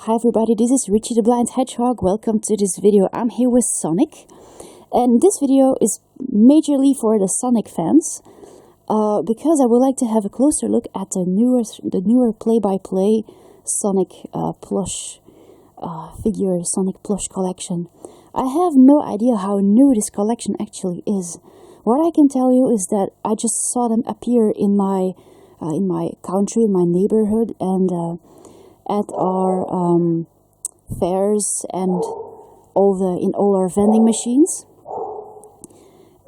Hi everybody, this is Richie the Blind Hedgehog. Welcome to this video. I'm here with Sonic, and this video is majorly for the Sonic fans because I would like to have a closer look at the newer play-by-play Sonic plush figure, Sonic plush collection. I have no idea how new this collection actually is. What I can tell you is that I just saw them appear in my country, in my neighborhood, and at our fairs and in all our vending machines.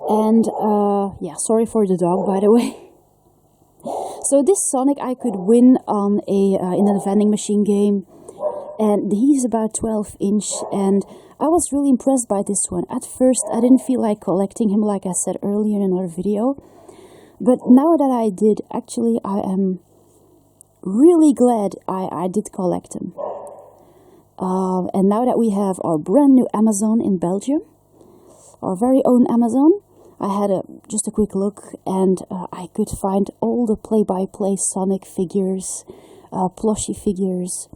And yeah, sorry for the dog, by the way. So this Sonic I could win on in a vending machine game, and he's about 12-inch, and I was really impressed by this one. At first I didn't feel like collecting him, like I said earlier in our video, but now that I did, actually I am really glad I did collect them. And now that we have our brand new Amazon in Belgium, our very own Amazon, I had just a quick look, and I could find all the play-by-play Sonic figures, plushie figures.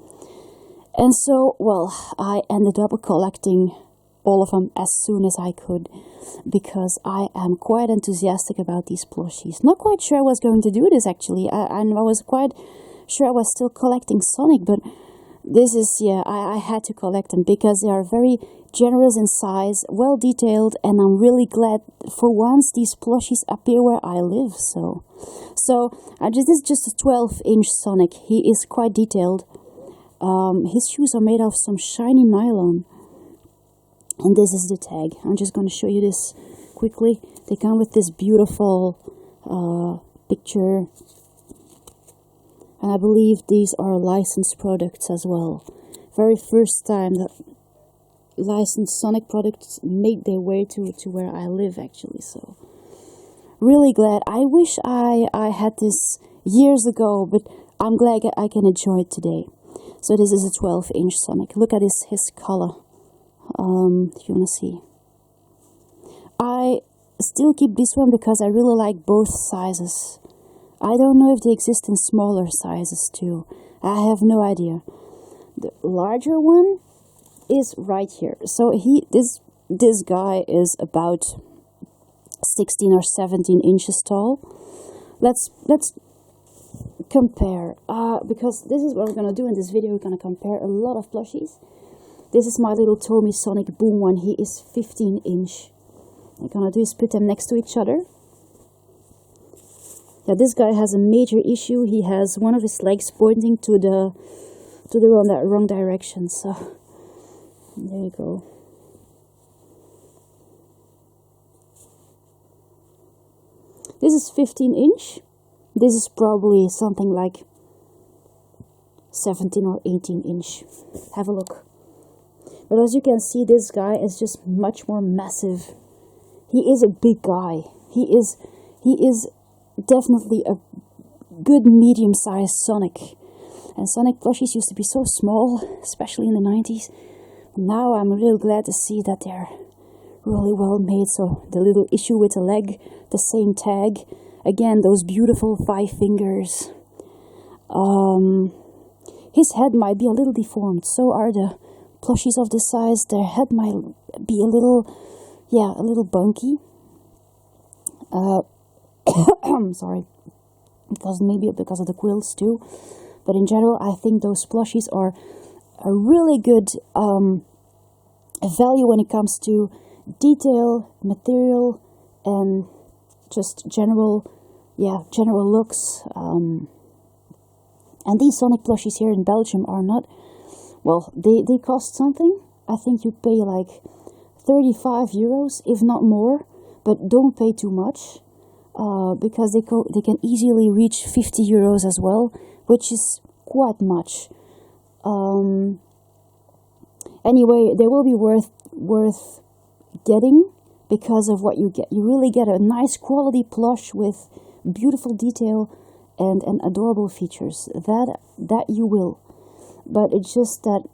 And so, well, I ended up collecting all of them as soon as I could, because I am quite enthusiastic about these plushies. Not quite sure I was going to do this actually. I was quite sure I was still collecting Sonic, but this is, yeah, I had to collect them because they are very generous in size, well detailed, and I'm really glad for once these plushies appear where I live. So this is just a 12-inch Sonic. He is quite detailed. His shoes are made of some shiny nylon, and this is the tag. I'm just going to show you this quickly. They come with this beautiful picture. And I believe these are licensed products as well. Very first time that licensed Sonic products made their way to where I live, actually. So, really glad. I wish I had this years ago, but I'm glad I can enjoy it today. So this is a 12-inch Sonic. Look at his color. If you want to see. I still keep this one because I really like both sizes. I don't know if they exist in smaller sizes too. I have no idea. The larger one is right here. So this guy is about 16 or 17 inches tall. Let's compare. Because this is what we're gonna do in this video. We're gonna compare a lot of plushies. This is my little Tommy Sonic Boom one. He is 15-inch. What I'm gonna do is put them next to each other. Yeah, this guy has a major issue. He has one of his legs pointing to the wrong direction. So there you go. This is 15-inch. This is probably something like 17 or 18-inch. Have a look. But as you can see, this guy is just much more massive. He is a big guy. He is definitely a good medium-sized Sonic. And Sonic plushies used to be so small, especially in the 90s. Now I'm really glad to see that they're really well made. So the little issue with the leg, the same tag. Again, those beautiful 5 fingers. His head might be a little deformed. So are the plushies of this size. Their head might be a little bunky. I'm sorry, maybe because of the quills too, but in general I think those plushies are a really good value when it comes to detail, material, and just general looks. And these Sonic plushies here in Belgium are not, well, they cost something. I think you pay like 35 euros, if not more, but don't pay too much. Because they can easily reach 50 euros as well, which is quite much. Anyway, they will be worth getting because of what you get. You really get a nice quality plush with beautiful detail and adorable features. That you will. But it's just that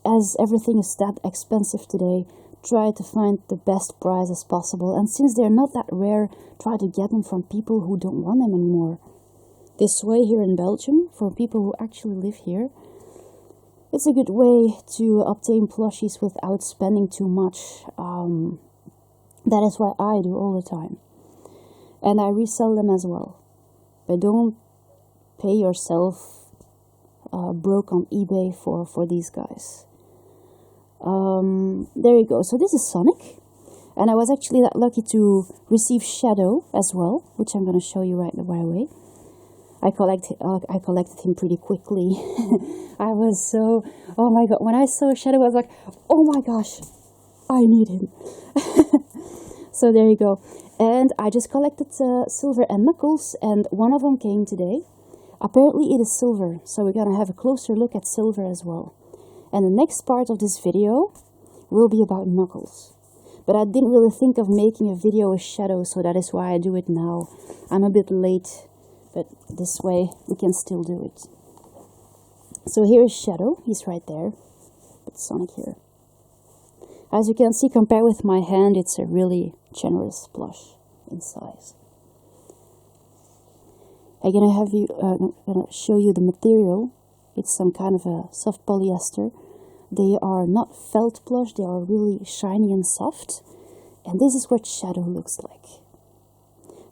as everything is that expensive today, try to find the best price as possible, and since they're not that rare, try to get them from people who don't want them anymore. This way here in Belgium, for people who actually live here, It's a good way to obtain plushies without spending too much. That is what I do all the time. And I resell them as well. But don't pay yourself broke on eBay for these guys. There you go. So this is Sonic. And I was actually that lucky to receive Shadow as well, which I'm going to show you right away. I collected him pretty quickly. I was so, oh my god, when I saw Shadow, I was like, oh my gosh, I need him. So there you go. And I just collected Silver and Knuckles, and one of them came today. Apparently it is Silver, so we're going to have a closer look at Silver as well. And the next part of this video will be about Knuckles. But I didn't really think of making a video with Shadow, so that is why I do it now. I'm a bit late, but this way we can still do it. So here is Shadow, he's right there, but Sonic here. As you can see, compared with my hand, it's a really generous plush in size. I'm gonna show you the material. It's some kind of a soft polyester. They are not felt plush, they are really shiny and soft. And this is what Shadow looks like.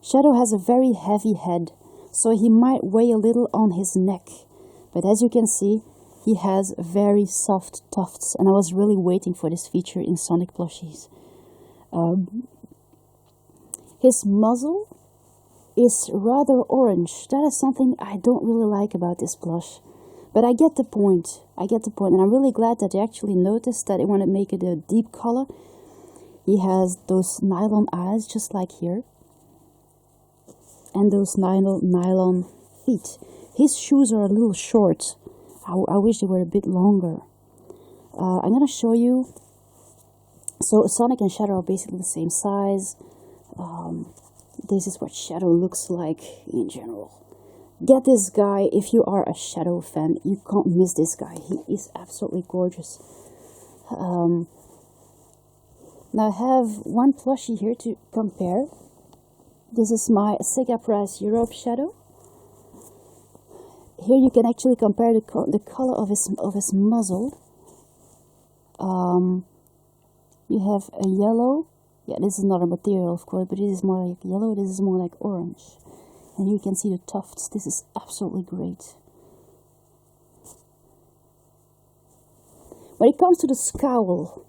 Shadow has a very heavy head, so he might weigh a little on his neck. But as you can see, he has very soft tufts, and I was really waiting for this feature in Sonic plushies. His muzzle is rather orange. That is something I don't really like about this plush. But I get the point. And I'm really glad that they actually noticed that they want to make it a deep color. He has those nylon eyes, just like here. And those nylon feet. His shoes are a little short. I wish they were a bit longer. I'm going to show you. So Sonic and Shadow are basically the same size. This is what Shadow looks like in general. Get this guy if you are a Shadow fan. You can't miss this guy. He is absolutely gorgeous. Now I have one plushie here to compare. This is my Sega Press Europe Shadow. Here you can actually compare the color of his muzzle. You have a yellow. Yeah, this is not a material, of course, but it is more like yellow. This is more like orange. And here you can see the tufts. This is absolutely great. When it comes to the scowl,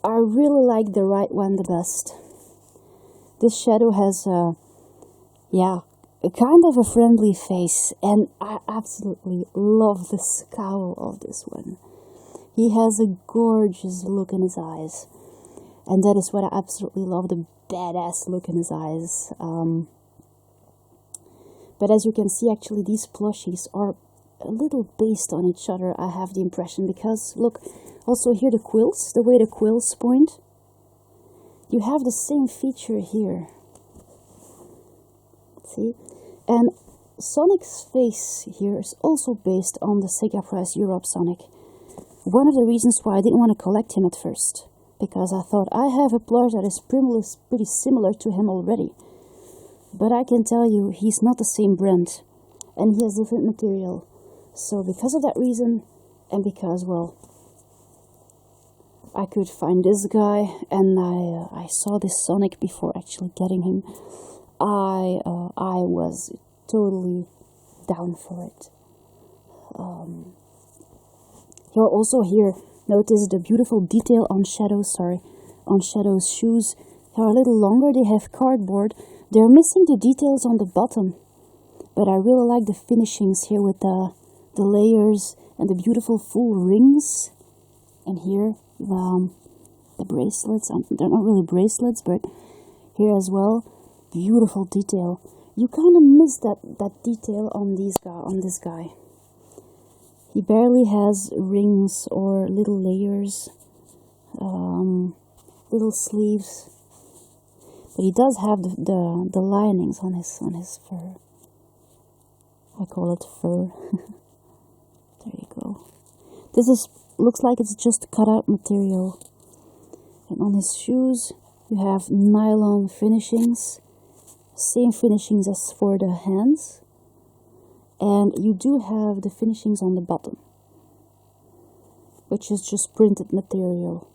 I really like the right one the best. This Shadow has a kind of a friendly face, and I absolutely love the scowl of this one. He has a gorgeous look in his eyes, and that is what I absolutely love, the badass look in his eyes. But as you can see, actually these plushies are a little based on each other, I have the impression, because look, also here the quills, the way the quills point, you have the same feature here. See? And Sonic's face here is also based on the Sega Press Europe Sonic. One of the reasons why I didn't want to collect him at first, because I thought I have a plush that is pretty similar to him already. But I can tell you, he's not the same brand, and he has different material. So because of that reason, and because, well, I could find this guy, and I saw this Sonic before actually getting him, I was totally down for it. You'll also here notice the beautiful detail on Shadow's shoes. They are a little longer, they have cardboard. They're missing the details on the bottom, but I really like the finishings here with the layers and the beautiful full rings. And here, the bracelets, they're not really bracelets, but here as well, beautiful detail. You kind of miss that detail on this guy. He barely has rings or little layers, little sleeves. But he does have the linings on his fur. I call it fur. There you go. This looks like it's just cut out material. And on his shoes you have nylon finishings. Same finishings as for the hands. And you do have the finishings on the bottom. which is just printed material.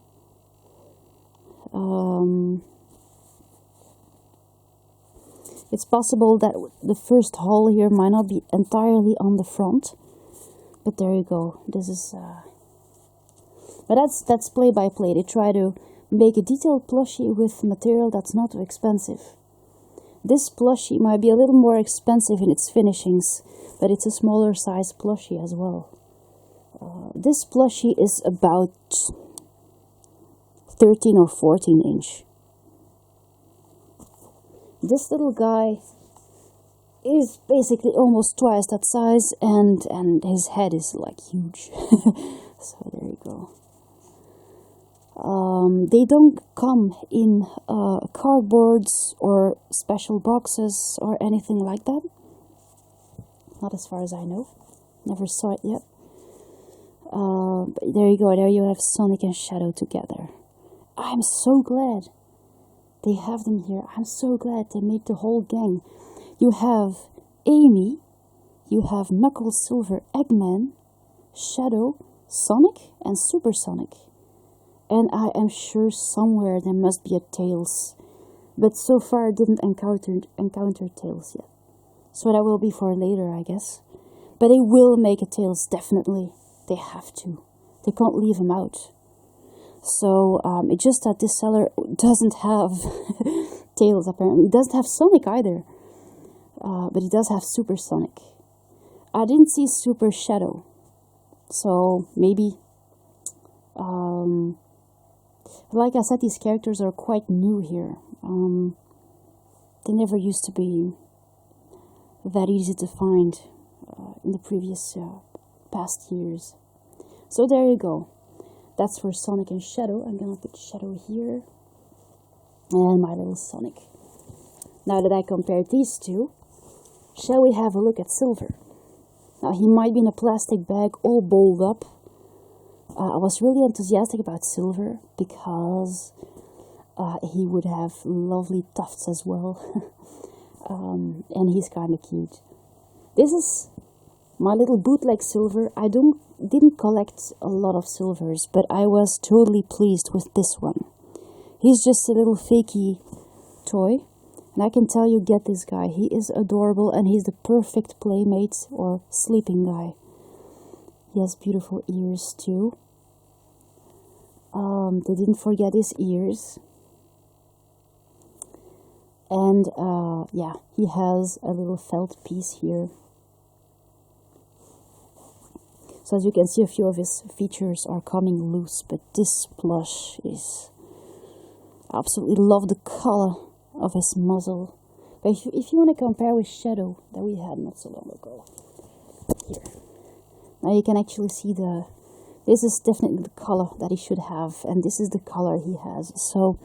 It's possible that the first hole here might not be entirely on the front, but there you go. This is, but that's play by play. They try to make a detailed plushie with material that's not too expensive. This plushie might be a little more expensive in its finishings, but it's a smaller size plushie as well. This plushie is about 13 or 14 inch. This little guy is basically almost twice that size, and his head is like huge. So there you go. They don't come in cardboards or special boxes or anything like that. Not as far as I know. Never saw it yet. But there you go. There you have Sonic and Shadow together. I'm so glad they have them here. I'm so glad they made the whole gang. You have Amy, you have Knuckles, Silver, Eggman, Shadow, Sonic, and Super Sonic. And I am sure somewhere there must be a Tails. But so far I didn't encounter Tails yet. So that will be for later, I guess. But they will make a Tails, definitely. They have to. They can't leave him out. So, it's just that this seller doesn't have Tails, apparently. He doesn't have Sonic either. But he does have Super Sonic. I didn't see Super Shadow. So, maybe... like I said, these characters are quite new here. They never used to be that easy to find in the previous past years. So there you go. That's for Sonic and Shadow. I'm gonna put Shadow here. And my little Sonic. Now that I compared these two, shall we have a look at Silver? Now he might be in a plastic bag all balled up. I was really enthusiastic about Silver because he would have lovely tufts as well. And he's kind of cute. This is my little bootleg Silver. I didn't collect a lot of Silvers, but I was totally pleased with this one. He's just a little fakey toy, and I can tell you, get this guy. He is adorable, and he's the perfect playmate or sleeping guy. He has beautiful ears too. They didn't forget his ears. And yeah, he has a little felt piece here. So as you can see, a few of his features are coming loose, but this plush is... I absolutely love the color of his muzzle. But if you want to compare with Shadow that we had not so long ago, here. Now you can actually see this is definitely the color that he should have, and this is the color he has. So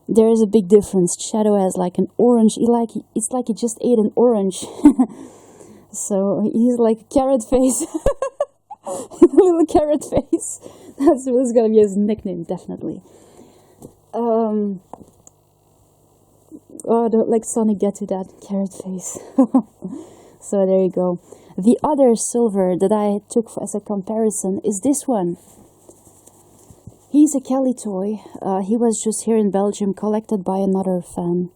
there is a big difference. Shadow has like an orange. It's like he just ate an orange. So he's like a carrot face. A little carrot face. That's what's gonna be his nickname, definitely. Oh, don't let Sonic get to that carrot face. So there you go. The other Silver that I took as a comparison is this one. He's a Kelly toy. He was just here in Belgium, collected by another fan.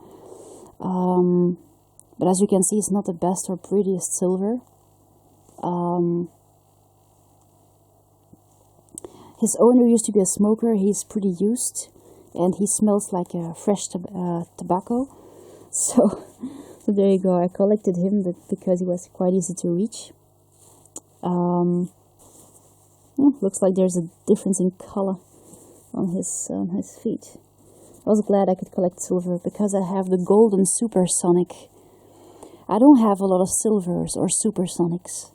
But as you can see, it's not the best or prettiest Silver. His owner used to be a smoker. He's pretty used, and he smells like fresh tobacco. So there you go. I collected him because he was quite easy to reach. Looks like there's a difference in color on his feet. I was glad I could collect Silver because I have the golden Super Sonic. I don't have a lot of Silvers or Super Sonics,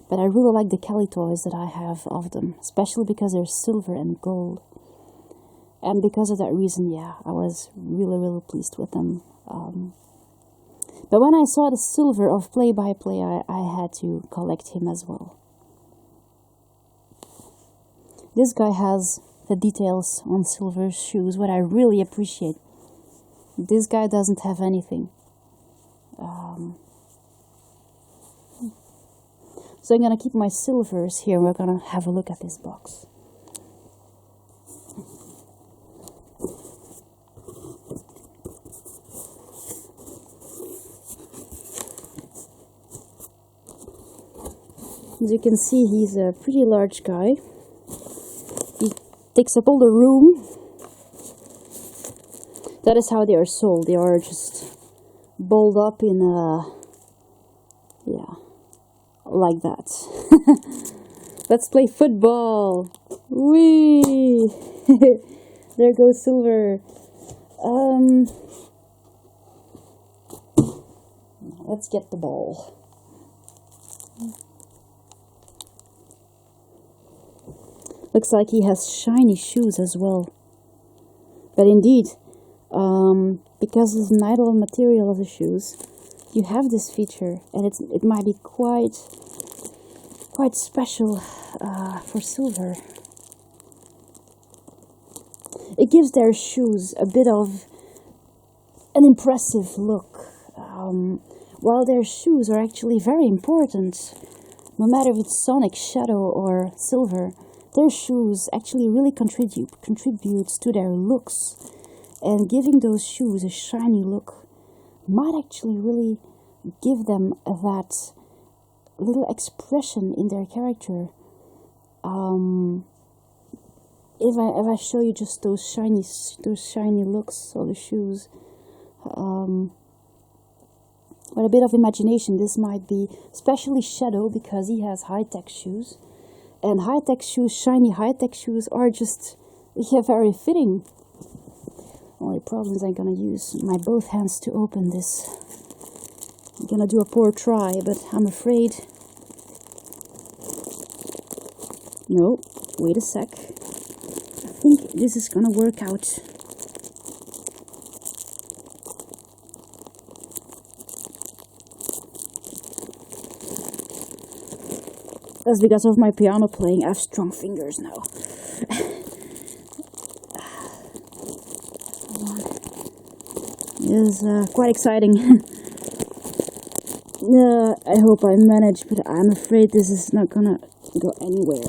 but I really like the Kelly toys that I have of them, especially because they're silver and gold. And because of that reason, yeah, I was really, really pleased with them. But when I saw the Silver of Play-by-Play, I had to collect him as well. This guy has the details on Silver's shoes, what I really appreciate. This guy doesn't have anything. So I'm gonna keep my Silvers here. We're gonna have a look at this box. As you can see, he's a pretty large guy. He takes up all the room. That is how they are sold. They are just balled up in a, yeah, like that. Let's play football. Whee! There goes Silver. Let's get the ball. Looks like he has shiny shoes as well. But indeed, because of the nylon material of the shoes, you have this feature, and it might be quite special for Silver. It gives their shoes a bit of an impressive look. While their shoes are actually very important, no matter if it's Sonic, Shadow, or Silver, their shoes actually really contributes to their looks. And giving those shoes a shiny look might actually really give them that little expression in their character. If I show you just those shiny looks of the shoes, with a bit of imagination, this might be especially Shadow, because he has high-tech shoes, and high-tech shoes, shiny high-tech shoes, are just, yeah, very fitting. Only problem is I'm gonna use my both hands to open this. I'm gonna do a poor try, but I'm afraid. No, wait a sec. I think this is gonna work out. That's because of my piano playing. I have strong fingers now. It is quite exciting. I hope I manage, but I'm afraid this is not gonna go anywhere.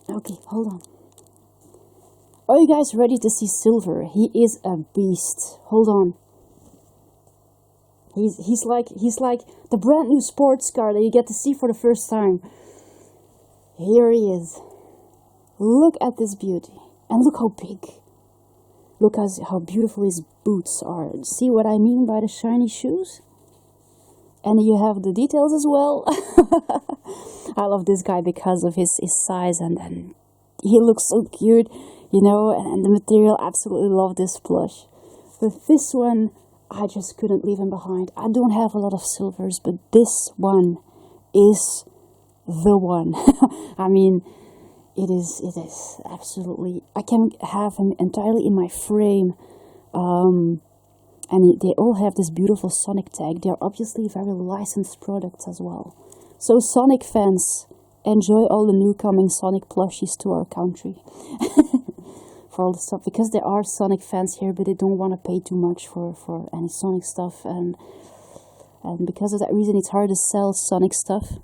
Okay, hold on. Are you guys ready to see Silver? He is a beast. Hold on. He's like the brand new sports car that you get to see for the first time. Here he is. Look at this beauty. And look how big. Look how beautiful his boots are. See what I mean by the shiny shoes? And you have the details as well. I love this guy because of his size, and he looks so cute, you know, and the material. Absolutely love this plush. But this one, I just couldn't leave him behind. I don't have a lot of Silvers, but this one is the one. I mean, it is absolutely, I can have him entirely in my frame. And they all have this beautiful Sonic tag. They're obviously very licensed products as well. So Sonic fans, enjoy all the new coming Sonic plushies to our country. For all the stuff, because there are Sonic fans here, but they don't want to pay too much for any Sonic stuff, and because of that reason, it's hard to sell Sonic stuff.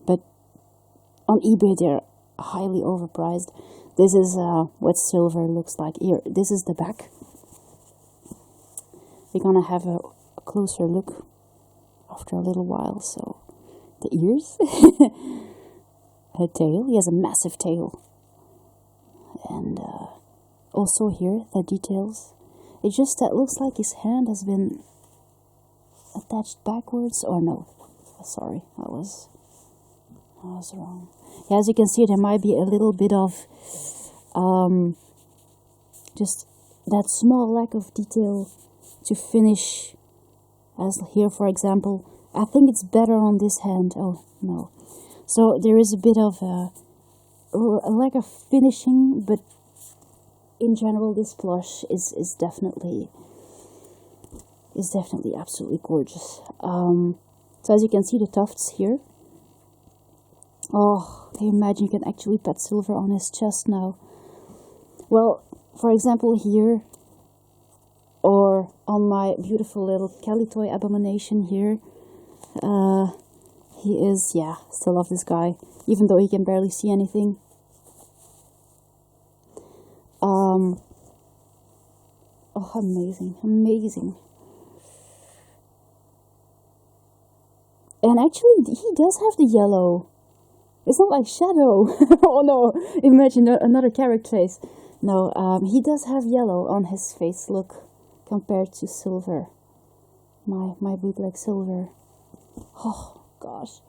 But on eBay, they're highly overpriced. This is what Silver looks like. Here, this is the back. We're gonna have a closer look after a little while. So, the ears, a tail. He has a massive tail, and also here the details. It's just that looks like his hand has been attached backwards. Or no, sorry, I was wrong. Yeah, as you can see, there might be a little bit of just that small lack of detail to finish. As here, for example, I think it's better on this hand. Oh no, so there is a bit of a lack of finishing, but in general, this plush is definitely absolutely gorgeous. So as you can see, the tufts here. Oh, can you imagine? You can actually pet Silver on his chest now. Well, for example, here, or on my beautiful little Kelly toy Abomination here, he is, yeah, still love this guy, even though he can barely see anything. Oh, amazing, amazing. And actually, he does have the yellow. It's not like Shadow. Oh no, imagine another character face. No, he does have yellow on his face, look, compared to Silver. My bootleg Silver. Oh, gosh.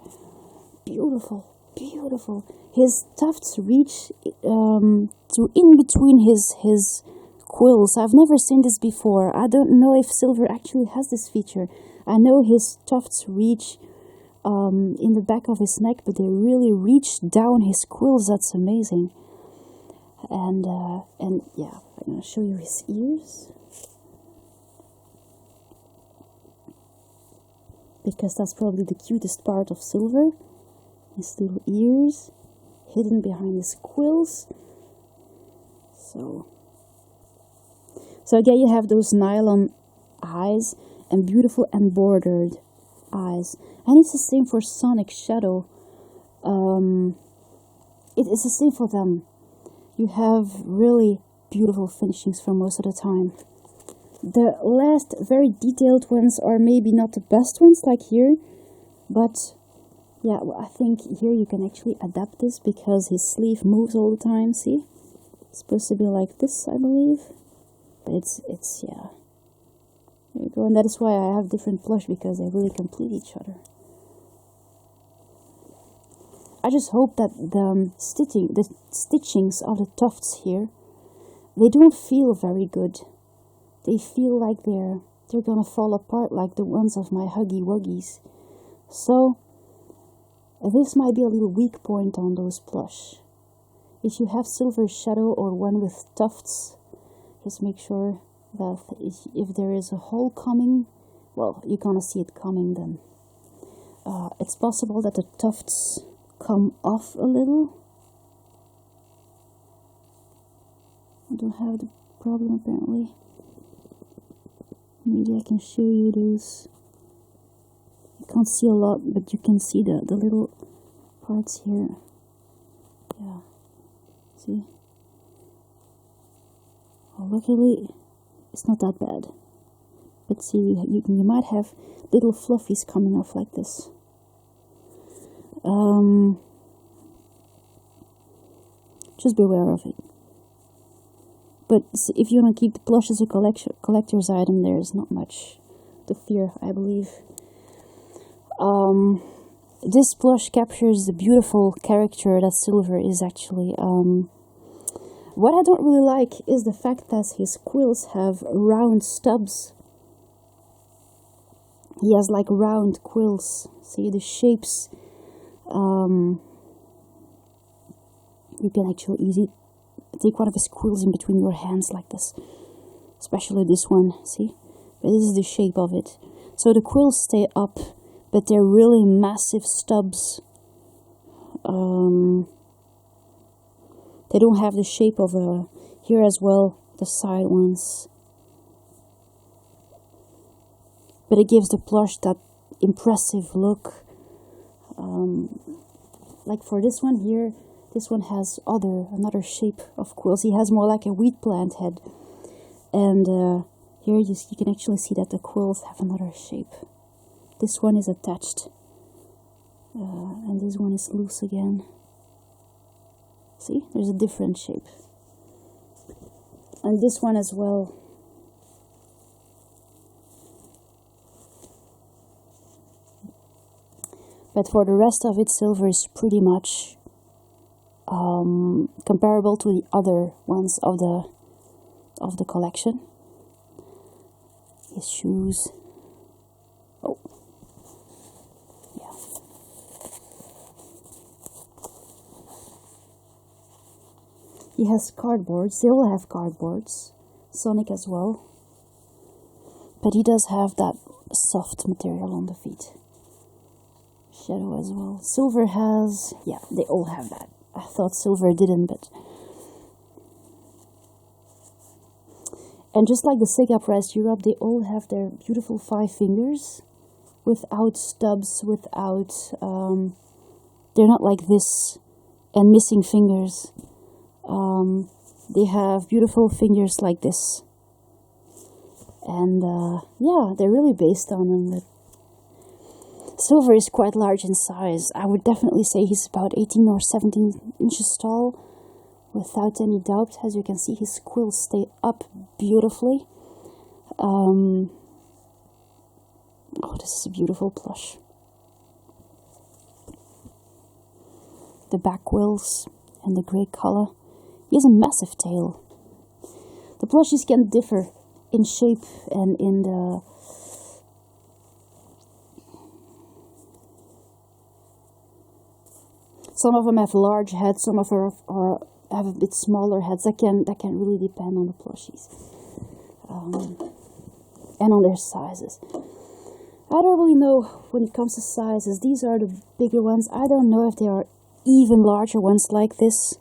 Beautiful, beautiful. His tufts reach to in between his quills. I've never seen this before. I don't know if Silver actually has this feature. I know his tufts reach in the back of his neck, but they really reach down his quills. That's amazing. And yeah, I'm gonna show you his ears, because that's probably the cutest part of Silver. His little ears hidden behind his quills. So again, you have those nylon eyes and beautiful embroidered eyes. And it's the same for Sonic Shadow. It is the same for them. You have really beautiful finishings for most of the time. The last very detailed ones are maybe not the best ones, like here, but yeah, well, I think here you can actually adapt this because his sleeve moves all the time. See, it's supposed to be like this, I believe, but it's yeah. There you go, and that is why I have different plush, because they really complete each other. I just hope that the stitchings of the tufts here, they don't feel very good. They feel like they're gonna fall apart like the ones of my Huggy Wuggies. So this might be a little weak point on those plush. If you have Silver Shadow or one with tufts, just make sure that if there is a hole coming, well, you're gonna see it coming then. It's possible that the tufts come off a little. I don't have the problem apparently. Maybe I can show you those. You can't see a lot, but you can see the little parts here. Yeah, see? Well, luckily, it's not that bad. But see, you might have little fluffies coming off like this. Just beware of it. But if you want to keep the plush as a collector's item, there's not much to fear, I believe. This plush captures the beautiful character that Silver is actually. What I don't really like is the fact that his quills have round stubs. He has like round quills. See the shapes. You can actually easily take one of his quills in between your hands like this. Especially this one, see? But this is the shape of it. So the quills stay up, but they're really massive stubs. They don't have the shape of here as well, the side ones. But it gives the plush that impressive look. Like for this one here, this one has another shape of quills. He has more like a wheat plant head. And here you can actually see that the quills have another shape. This one is attached. And this one is loose again. See, there's a different shape. And this one as well. But for the rest of it, Silver is pretty much comparable to the other ones of the collection. His shoes. Oh, yeah. He has cardboards. They all have cardboards. Sonic as well. But he does have that soft material on the feet. Shadow as well. Silver has, yeah, they all have that. I thought Silver didn't, but. And just like the Sega Press Europe, they all have their beautiful 5 fingers, without stubs, without, they're not like this, and missing fingers. They have beautiful fingers like this. And, yeah, they're really based on them. Silver is quite large in size. I would definitely say he's about 18 or 17 inches tall, without any doubt. As you can see, his quills stay up beautifully. Oh, this is a beautiful plush. The back quills and the grey color. He has a massive tail. The plushies can differ in shape and in the some of them have large heads, some of them have a bit smaller heads. That can really depend on the plushies and on their sizes. I don't really know when it comes to sizes. These are the bigger ones. I don't know if they are even larger ones like this.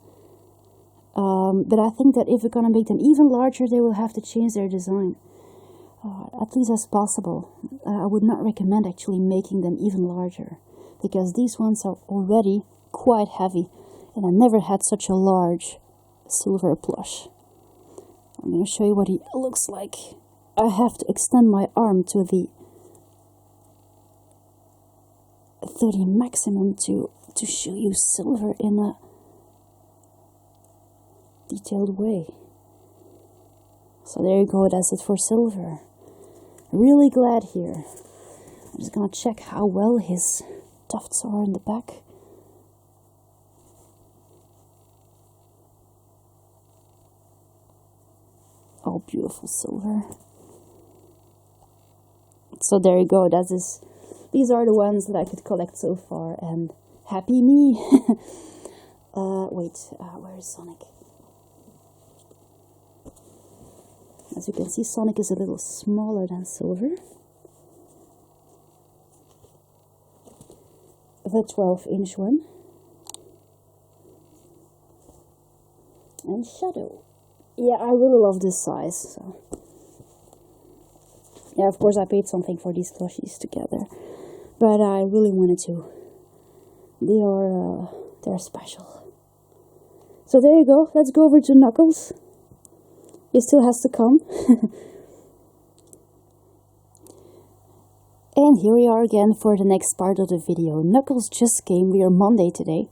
But I think that if we're gonna make them even larger, they will have to change their design. At least as possible. I would not recommend actually making them even larger, because these ones are already quite heavy, and I never had such a large silver plush. I'm going to show you what he looks like. I have to extend my arm to the 30 maximum to show you silver in a detailed way. So there you go, that's it for silver. Really glad here. I'm just going to check how well his tufts are in the back. Oh, beautiful silver. So there you go. These are the ones that I could collect so far, and happy me. Where is Sonic? As you can see, Sonic is a little smaller than silver. The 12-inch one. And Shadow. Yeah, I really love this size. So. Yeah, of course I paid something for these plushies together, but I really wanted to. They're special. So there you go. Let's go over to Knuckles. He still has to come. And here we are again for the next part of the video. Knuckles just came. We are Monday today,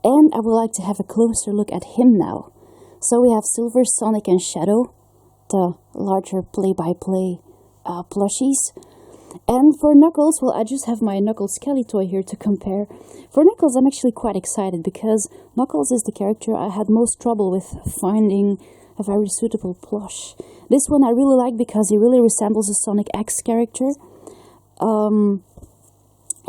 and I would like to have a closer look at him now. So we have Silver, Sonic, and Shadow, the larger play-by-play plushies. And for Knuckles, well, I just have my Knuckles Kelly toy here to compare. For Knuckles, I'm actually quite excited because Knuckles is the character I had most trouble with finding a very suitable plush. This one I really like because he really resembles a Sonic X character.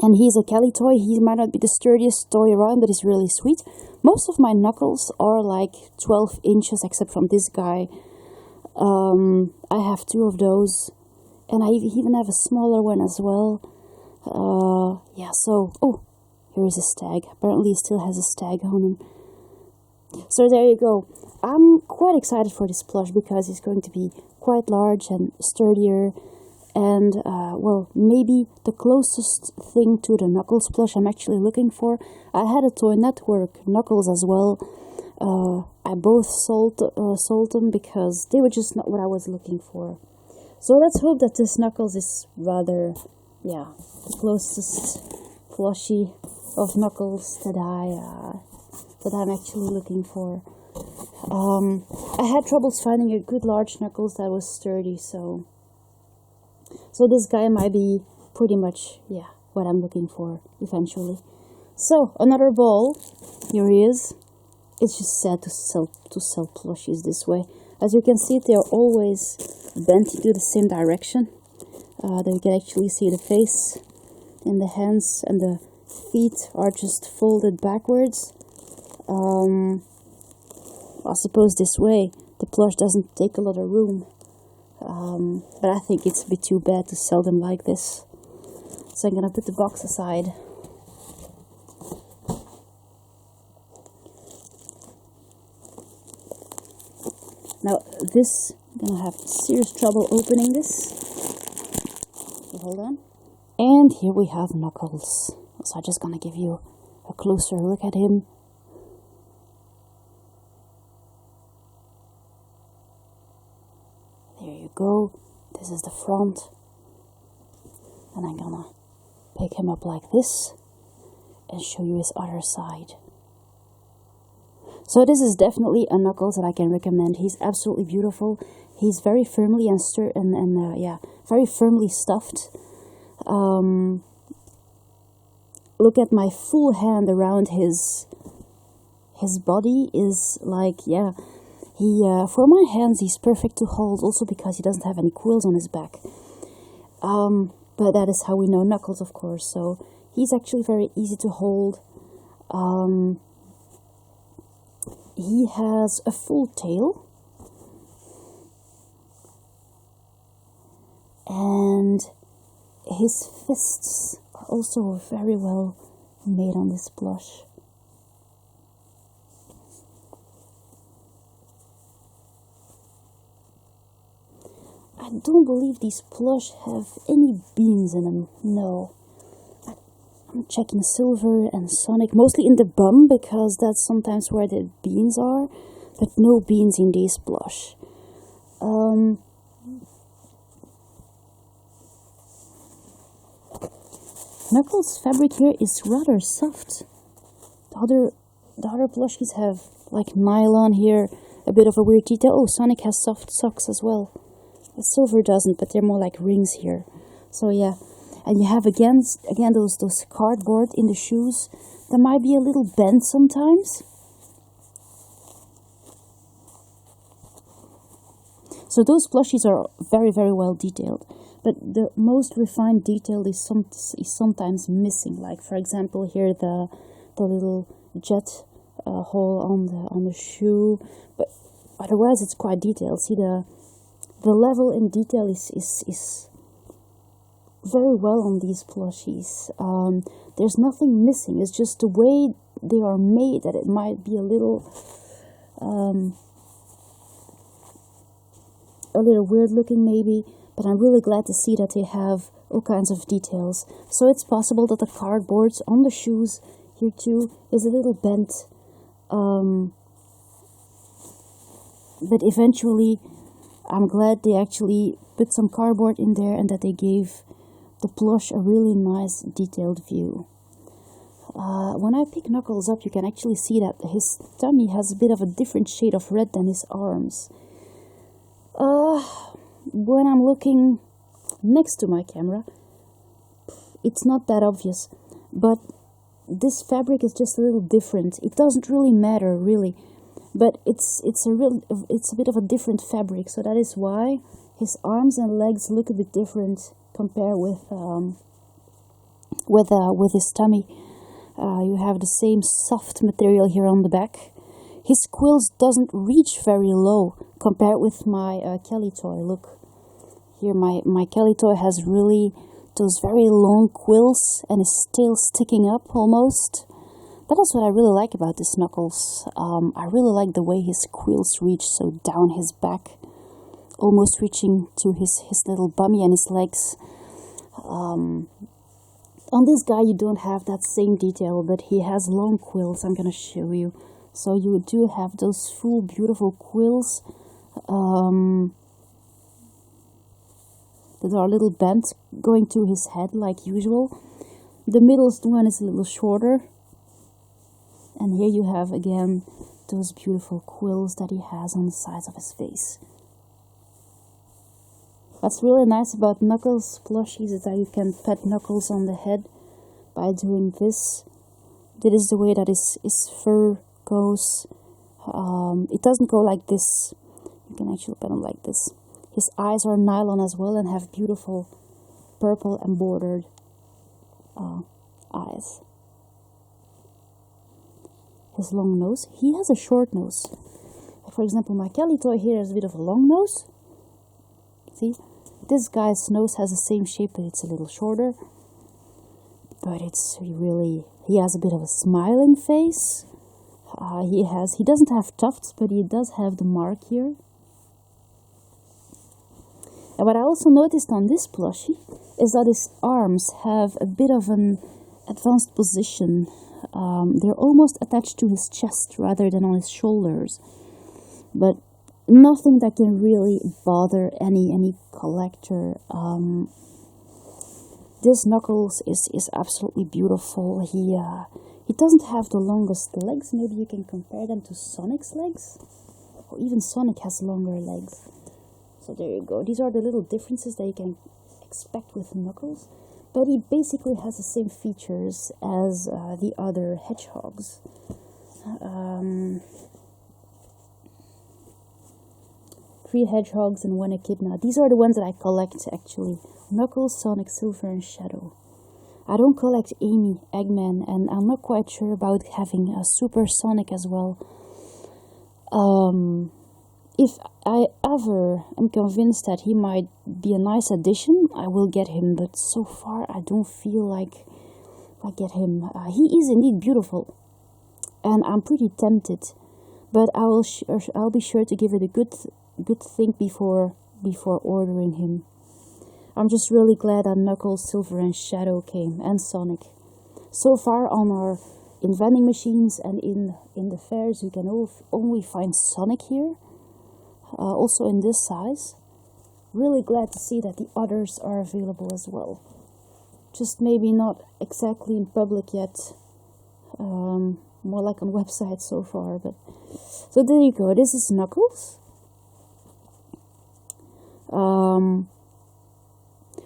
And he's a Kelly toy. He might not be the sturdiest toy around, but he's really sweet. Most of my Knuckles are like 12 inches, except from this guy. I have 2 of those. And I even have a smaller one as well. Yeah, so... Oh, here is a stag. Apparently he still has a stag on him. So there you go. I'm quite excited for this plush because it's going to be quite large and sturdier. And, well, maybe the closest thing to the Knuckles plush I'm actually looking for. I had a Toy Network Knuckles as well. I both sold them because they were just not what I was looking for. So let's hope that this Knuckles is rather, yeah, the closest plushie of Knuckles that I'm actually looking for. I had troubles finding a good large Knuckles that was sturdy, so this guy might be pretty much, yeah, what I'm looking for eventually. So another ball. Here he is. It's just sad to sell plushies this way. As you can see, they are always bent into the same direction. Then you can actually see the face and the hands and the feet are just folded backwards. I suppose this way the plush doesn't take a lot of room. But I think it's a bit too bad to sell them like this. So I'm gonna put the box aside. Now this, I'm gonna have serious trouble opening this. So hold on. And here we have Knuckles. So I'm just gonna give you a closer look at him. There you go. This is the front. And I'm gonna pick him up like this and show you his other side. So this is definitely a Knuckles that I can recommend. He's absolutely beautiful. He's very firmly very firmly stuffed. Look at my full hand around his body is like, yeah, he for my hands he's perfect to hold, also because he doesn't have any quills on his back. But that is how we know Knuckles, of course. So he's actually very easy to hold. He has a full tail. And his fists are also very well made on this plush. I don't believe these plush have any beans in them. No. I'm checking Silver and Sonic, mostly in the bum, because that's sometimes where the beans are, but no beans in these plush. Knuckles' fabric here is rather soft. The other plushies have like nylon here, a bit of a weird detail. Oh, Sonic has soft socks as well. But Silver doesn't, but they're more like rings here. So yeah, and you have again those cardboard in the shoes. There might be a little bend sometimes. So those plushies are very, very well detailed. But the most refined detail is sometimes missing. Like, for example, here the little jet hole on the shoe. But otherwise, it's quite detailed. See, the level in detail is very well on these plushies. There's nothing missing. It's just the way they are made that it might be a little weird looking, maybe. But I'm really glad to see that they have all kinds of details. So it's possible that the cardboard on the shoes here too is a little bent. But eventually, I'm glad they actually put some cardboard in there and that they gave the plush a really nice detailed view. When I pick Knuckles up, you can actually see that his tummy has a bit of a different shade of red than his arms. When I'm looking next to my camera, it's not that obvious, but this fabric is just a little different. It doesn't really matter, really, but it's a bit of a different fabric, so that is why his arms and legs look a bit different compared with his tummy. You have the same soft material here on the back. His quills doesn't reach very low compared with my Kelly toy. Look, here my Kelly toy has really those very long quills and his tail sticking up almost. That is what I really like about this Knuckles. I really like the way his quills reach so down his back, almost reaching to his little bummy and his legs. On this guy you don't have that same detail, but he has long quills. I'm gonna show you. So you do have those full beautiful quills that are a little bent going to his head like usual. The middle one is a little shorter. And here you have again those beautiful quills that he has on the sides of his face. What's really nice about Knuckles plushies is that you can pet Knuckles on the head by doing this. This is the way that his fur goes. It doesn't go like this. You can actually pet him like this. His eyes are nylon as well and have beautiful purple embroidered eyes. His long nose. He has a short nose. For example, my Kelly toy here has a bit of a long nose. See? This guy's nose has the same shape, but it's a little shorter. But it's really... He has a bit of a smiling face. He doesn't have tufts, but he does have the mark here. And what I also noticed on this plushie is that his arms have a bit of an advanced position. They're almost attached to his chest rather than on his shoulders. But nothing that can really bother any collector. This Knuckles is absolutely beautiful. He doesn't have the longest legs. Maybe you can compare them to Sonic's legs. Or even Sonic has longer legs. So there you go. These are the little differences that you can expect with Knuckles. But he basically has the same features as the other hedgehogs. 3 hedgehogs and 1 echidna. These are the ones that I collect, actually. Knuckles, Sonic, Silver, and Shadow. I don't collect Amy, Eggman, and I'm not quite sure about having a Super Sonic as well. If I ever am convinced that he might be a nice addition, I will get him, but so far I don't feel like I get him. He is indeed beautiful, and I'm pretty tempted, but I'll be sure to give it a good think before ordering him. I'm just really glad that Knuckles, Silver, and Shadow came, and Sonic. So far in vending machines and in the fairs, you can only find Sonic here. Also in this size. Really glad to see that the others are available as well. Just maybe not exactly in public yet. More like on websites so far. But so there you go. This is Knuckles.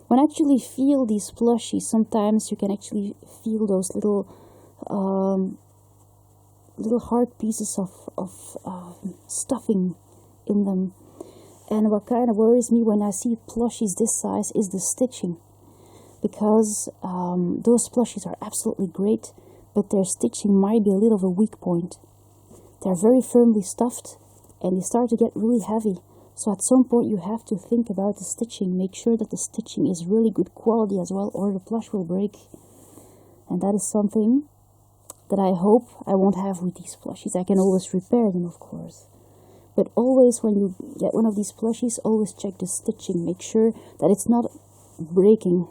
When I actually feel these plushies, sometimes you can actually feel those little hard pieces of stuffing in them. And what kind of worries me when I see plushies this size is the stitching, because those plushies are absolutely great, but their stitching might be a little of a weak point. They're very firmly stuffed and they start to get really heavy. So at some point you have to think about the stitching. Make sure that the stitching is really good quality as well, or the plush will break. And that is something that I hope I won't have with these plushies. I can always repair them, of course. But always when you get one of these plushies, always check the stitching. Make sure that it's not breaking.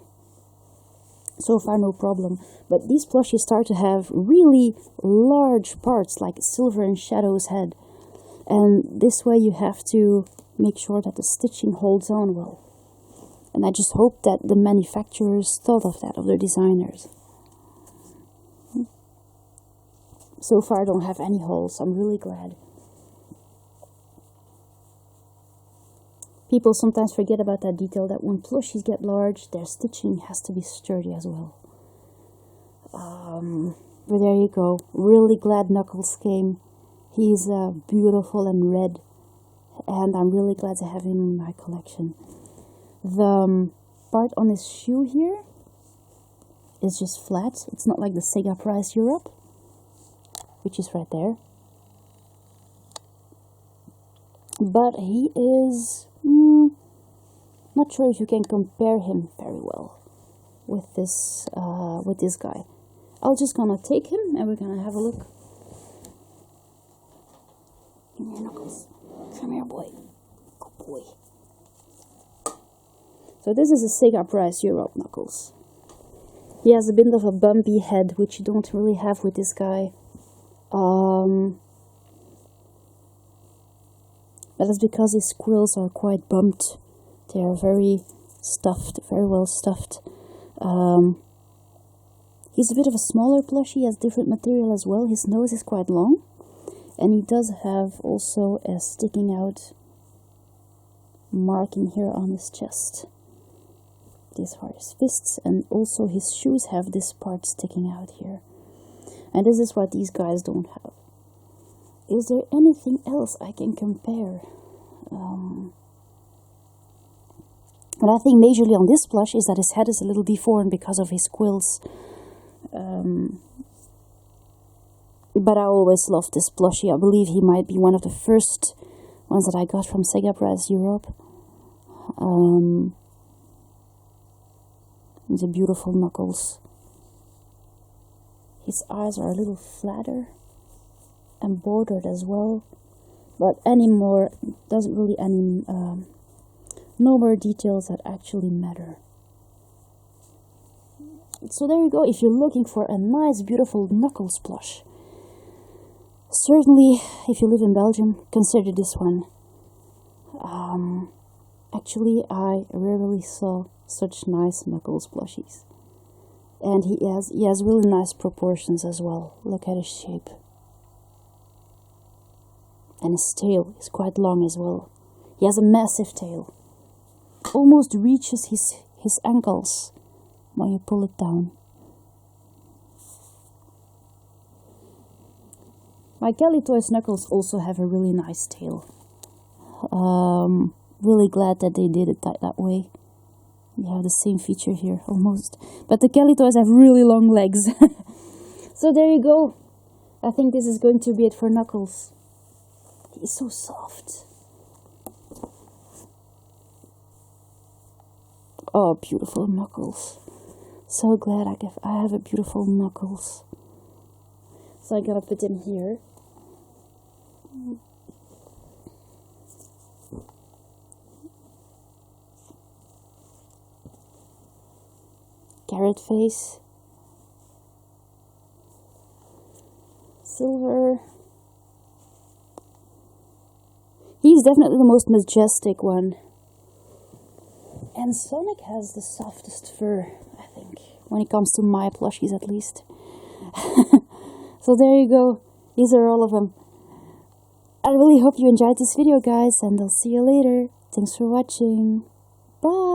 So far no problem. But these plushies start to have really large parts, like Silver and Shadow's head. And this way you have to make sure that the stitching holds on well. And I just hope that the manufacturers thought of that, of their designers. So far I don't have any holes. I'm really glad. People sometimes forget about that detail, that when plushies get large, their stitching has to be sturdy as well. But there you go. Really glad Knuckles came. He's beautiful and red, and I'm really glad to have him in my collection. The part on his shoe here is just flat. It's not like the Sega Prize Europe, which is right there. But he is... not sure if you can compare him very well with this guy. I'm just gonna take him and we're gonna have a look. Come here, Knuckles. Come here, boy. Good boy. So this is a Sega Prize Europe Knuckles. He has a bit of a bumpy head, which you don't really have with this guy. That is because his quills are quite bumped. They are very stuffed, very well stuffed. He's a bit of a smaller plushie. He has different material as well. His nose is quite long. And he does have also a sticking out marking here on his chest. These are his fists, and also his shoes have this part sticking out here. And this is what these guys don't have. Is there anything else I can compare? What I think majorly on this plush is that his head is a little deformed because of his quills. But I always loved this plushie. I believe he might be one of the first ones that I got from Sega Prize Europe. He's a beautiful Knuckles. His eyes are a little flatter and bordered as well, but anymore doesn't really any no more details that actually matter. So there you go. If you're looking for a nice, beautiful Knuckles plush, certainly, if you live in Belgium, consider this one. Actually, I rarely saw such nice Knuckles plushies. And he has really nice proportions as well. Look at his shape. And his tail is quite long as well. He has a massive tail. Almost reaches his ankles when you pull it down. My Kelly Toys Knuckles also have a really nice tail. Really glad that they did it that way. You have the same feature here, almost. But the Kelly Toys have really long legs. So there you go. I think this is going to be it for Knuckles. He's so soft. Oh, beautiful Knuckles. So glad I have a beautiful Knuckles. So I gotta put him here. Carrot face. Silver. He's definitely the most majestic one. And Sonic has the softest fur, I think, when it comes to my plushies at least. So there you go. These are all of them. I really hope you enjoyed this video, guys, and I'll see you later. Thanks for watching. Bye!